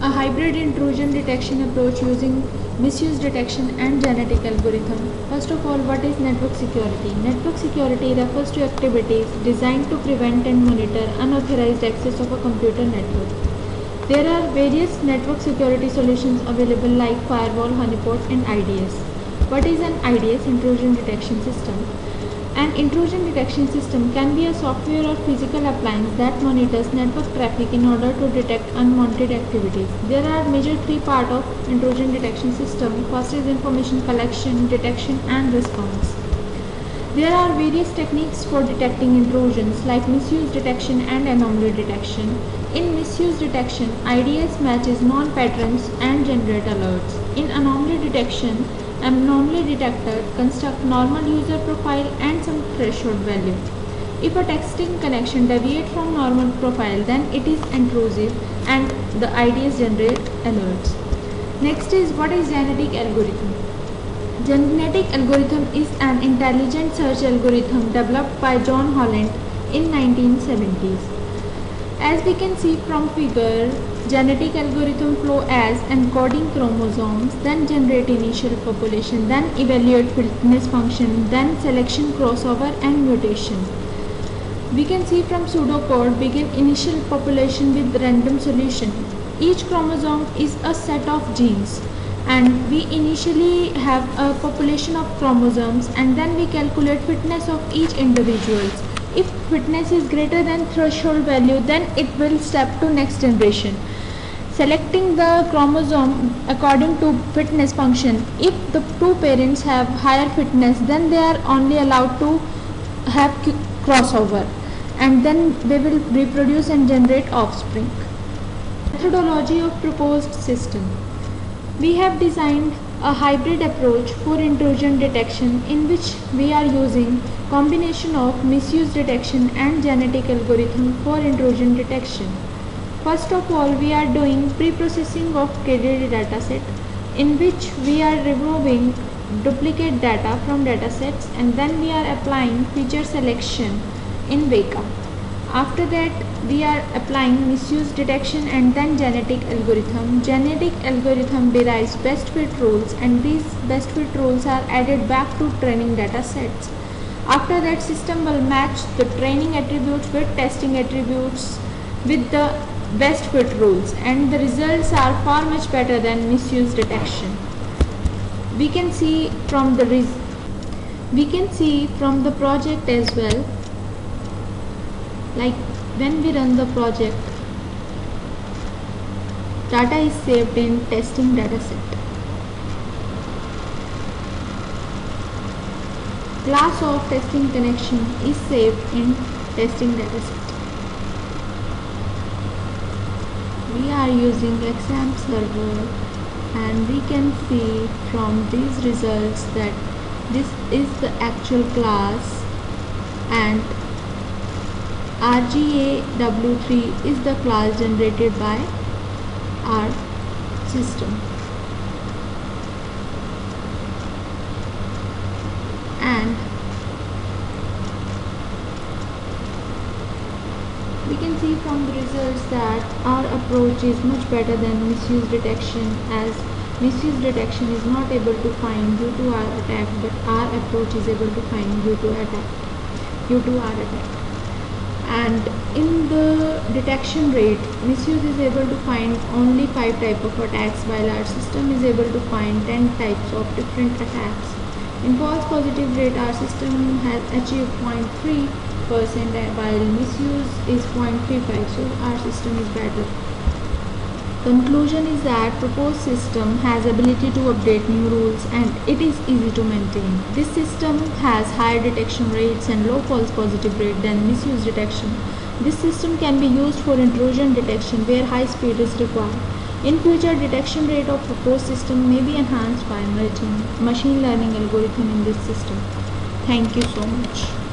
A hybrid intrusion detection approach using misuse detection and genetic algorithm. First of all, what is network security? Network security refers to activities designed to prevent and monitor unauthorized access of a computer network. There are various network security solutions available like firewall, honeypot and IDS. What is an IDS? Intrusion detection system. An intrusion detection system can be a software or physical appliance that monitors network traffic in order to detect unwanted activities. There are major three parts of intrusion detection system. First is information collection, detection and response. There are various techniques for detecting intrusions like misuse detection and anomaly detection. In misuse detection, IDS matches known patterns and generate alerts. In anomaly detection, anomaly detector construct normal user profile and some threshold value. If a texting connection deviates from normal profile, then it is intrusive and the IDS generate alerts. Next is what is genetic algorithm. Genetic algorithm is an intelligent search algorithm developed by John Holland in 1970s. As we can see from figure, genetic algorithm flow as encoding chromosomes, then generate initial population, then evaluate fitness function, then selection, crossover and mutation. We can see from pseudocode begin initial population with random solution. Each chromosome is a set of genes and we initially have a population of chromosomes and then we calculate fitness of each individual. If fitness is greater than threshold value, then it will step to next generation. Selecting the chromosome according to fitness function. If the two parents have higher fitness, then they are only allowed to have crossover and then they will reproduce and generate offspring. Methodology of proposed system. We have designed a hybrid approach for intrusion detection in which we are using combination of misuse detection and genetic algorithm for intrusion detection. First of all, we are doing pre-processing of KDD dataset in which we are removing duplicate data from datasets and then we are applying feature selection in Weka. After that, we are applying misuse detection and then genetic algorithm. Genetic algorithm derives best fit rules and these best fit rules are added back to training data sets. After that, system will match the training attributes with testing attributes with the best fit rules and the results are far much better than misuse detection. We can see from the project as well. Like when we run the project, data is saved in testing dataset. Class of testing connection is saved in testing dataset. We are using exam server and we can see from these results that this is the actual class and RGAW3 is the class generated by our system. And we can see from the results that our approach is much better than misuse detection, as misuse detection is not able to find due to our attack, but our approach is able to find due to our attack. And in the detection rate, misuse is able to find only 5 types of attacks while our system is able to find 10 types of different attacks. In false positive rate, our system has achieved 0.3% while misuse is 0.35, so our system is better. Conclusion is that proposed system has ability to update new rules and it is easy to maintain. This system has higher detection rates and low false positive rate than misuse detection. This system can be used for intrusion detection where high speed is required. In future, detection rate of proposed system may be enhanced by merging machine learning algorithm in this system. Thank you so much.